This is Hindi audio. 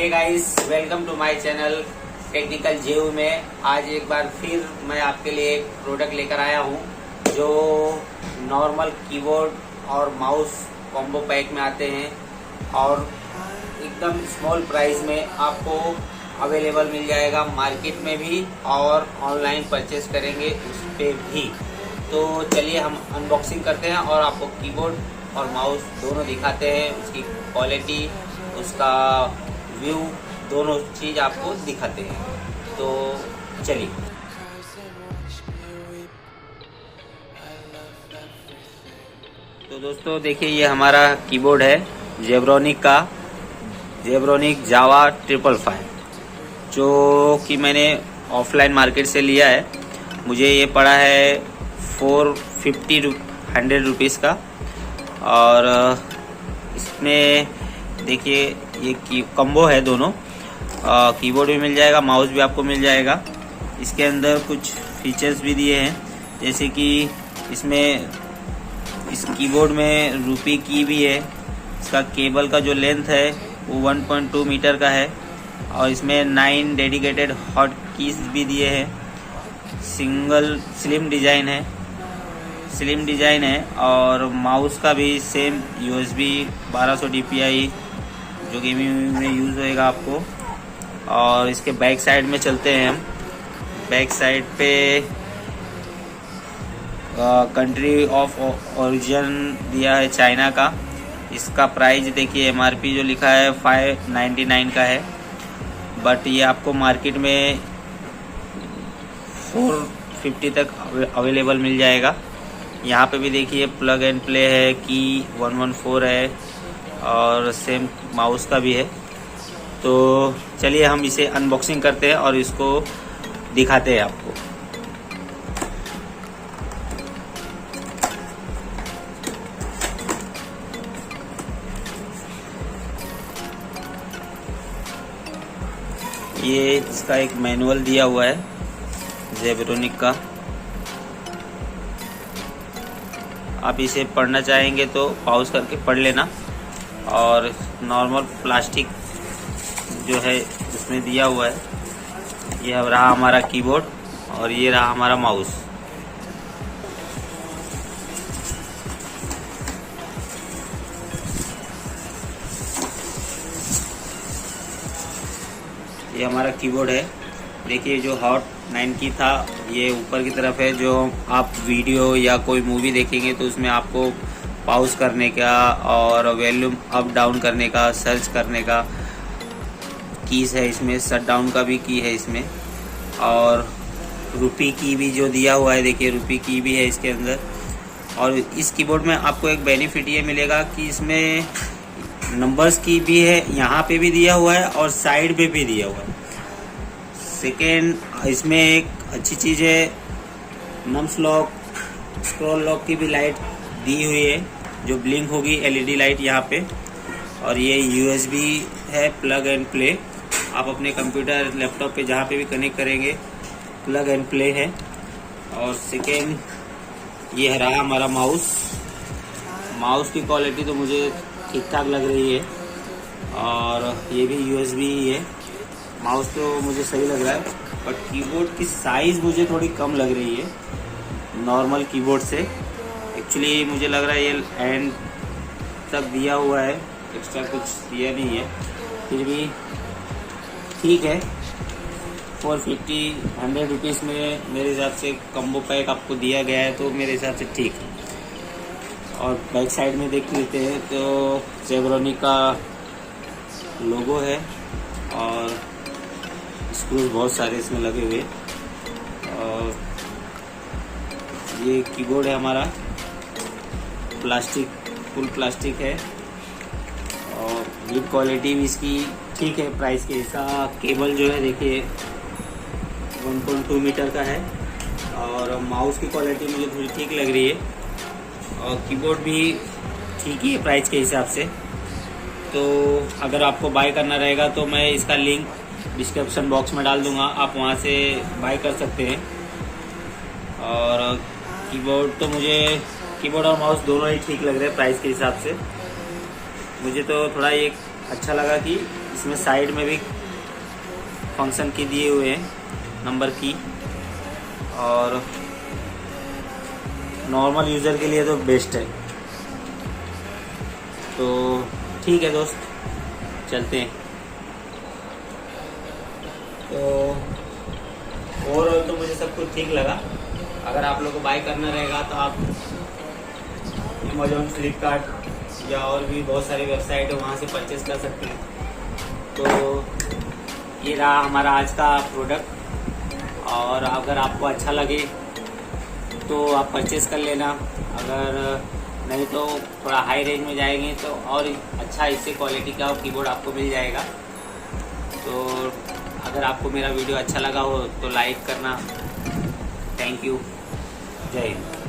Hey guys, welcome to my channel Technical JU में। आज एक बार फिर मैं आपके लिए एक प्रोडक्ट लेकर आया हूं जो नॉर्मल कीबोर्ड और माउस कॉम्बो पैक में आते हैं और एकदम स्मॉल प्राइस में आपको अवेलेबल मिल जाएगा मार्केट में भी और ऑनलाइन परचेस करेंगे उस पर भी। तो चलिए हम अनबॉक्सिंग करते हैं और आपको कीबोर्ड और माउस दोनों दिखाते हैं, उसकी क्वालिटी, उसका व्यू, दोनों चीज़ आपको दिखाते हैं। तो चलिए। तो दोस्तों देखिए, ये हमारा कीबोर्ड है जेब्रोनिक का, जेब्रोनिक जावा 555, जो कि मैंने ऑफलाइन मार्केट से लिया है। मुझे ये पड़ा है 450 रुपीज़ का। और इसमें देखिए ये कम्बो है दोनों, कीबोर्ड भी मिल जाएगा, माउस भी आपको मिल जाएगा। इसके अंदर कुछ फीचर्स भी दिए हैं, जैसे कि इसमें इस कीबोर्ड में रुपी की भी है। इसका केबल का जो लेंथ है वो 1.2 मीटर का है और इसमें 9 डेडिकेटेड हॉट कीज भी दिए हैं। स्लिम डिज़ाइन है और माउस का भी सेम USB 1200 DPI जो गेमिंग में यूज़ होएगा आपको। और इसके बैक साइड में चलते हैं हम। बैक साइड पे कंट्री ऑफ ओरिजिन दिया है चाइना का। इसका प्राइस देखिए, MRP जो लिखा है 599 का है, बट ये आपको मार्केट में 450 तक अवेलेबल मिल जाएगा। यहाँ पे भी देखिए प्लग एंड प्ले है, की 114 है और सेम माउस का भी है। तो चलिए हम इसे अनबॉक्सिंग करते हैं और इसको दिखाते हैं आपको। ये इसका एक मैनुअल दिया हुआ है जेब्रोनिक का। आप इसे पढ़ना चाहेंगे तो पॉज करके पढ़ लेना। और नॉर्मल प्लास्टिक जो है उसमें दिया हुआ है। ये रहा हमारा कीबोर्ड और ये रहा हमारा माउस। ये हमारा कीबोर्ड है। देखिए, जो हॉट 9 की था ये ऊपर की तरफ है। जो आप वीडियो या कोई मूवी देखेंगे तो उसमें आपको पॉज करने का और वॉल्यूम अप डाउन करने का, सर्च करने का कीज है इसमें। शट डाउन का भी की है इसमें। और रुपी की भी जो दिया हुआ है, देखिए रुपी की भी है इसके अंदर। और इस कीबोर्ड में आपको एक बेनिफिट ये मिलेगा कि इसमें नंबर्स की भी है, यहाँ पे भी दिया हुआ है और साइड पे भी दिया हुआ है। सेकेंड, इसमें एक अच्छी चीज़ है, नम्स लॉक, स्क्रॉल लॉक की भी लाइट दी हुई है जो ब्लिंक होगी, LED लाइट यहाँ पे। और ये USB है, प्लग एंड प्ले। आप अपने कंप्यूटर, लैपटॉप पे जहाँ पे भी कनेक्ट करेंगे, प्लग एंड प्ले है। और सेकेंड, ये रहा हमारा माउस। माउस की क्वालिटी तो मुझे ठीक ठाक लग रही है और ये भी USB ही है। माउस तो मुझे सही लग रहा है, बट कीबोर्ड की साइज़ मुझे थोड़ी कम लग रही है नॉर्मल कीबोर्ड से। एक्चुअली मुझे लग रहा है ये एंड तक दिया हुआ है, एक्स्ट्रा कुछ दिया नहीं है। फिर भी ठीक है, 450 रुपीज़ में मेरे हिसाब से कम्बो पैक आपको दिया गया है, तो मेरे हिसाब से ठीक है। और बैक साइड में देख लेते हैं तो जेब्रोनिक का लोगो है और स्क्रूज बहुत सारे इसमें लगे हुए। और ये कीबोर्ड है हमारा, प्लास्टिक, फुल प्लास्टिक है और बिल्ड क्वालिटी भी इसकी ठीक है प्राइस के। इसका केबल जो है देखिए 1.2 मीटर का है और माउस की क्वालिटी मुझे थोड़ी ठीक लग रही है और कीबोर्ड भी ठीक ही है प्राइस के हिसाब से। तो अगर आपको बाय करना रहेगा तो मैं इसका लिंक डिस्क्रिप्शन बॉक्स में डाल दूंगा, आप वहां से बाय कर सकते हैं। और कीबोर्ड और माउस दोनों ही ठीक लग रहे हैं प्राइस के हिसाब से। मुझे तो थोड़ा ये अच्छा लगा कि इसमें साइड में भी फंक्शन की दिए हुए हैं नंबर की, और नॉर्मल यूज़र के लिए तो बेस्ट है। तो ठीक है दोस्त, चलते हैं। तो ओवरऑल तो मुझे सब कुछ ठीक लगा। अगर आप लोग को बाय करना रहेगा तो आप अमेज़ॉन, फ्लिपकार्ट या और भी बहुत सारी वेबसाइट है, वहाँ से परचेज़ कर सकते हैं। तो ये रहा हमारा आज का प्रोडक्ट, और अगर आपको अच्छा लगे तो आप परचेज़ कर लेना। अगर नहीं तो थोड़ा हाई रेंज में जाएंगे तो और अच्छा इससे क्वालिटी का कीबोर्ड आपको मिल जाएगा। तो अगर आपको मेरा वीडियो अच्छा लगा हो तो लाइक करना। Thank you. जय हिंद।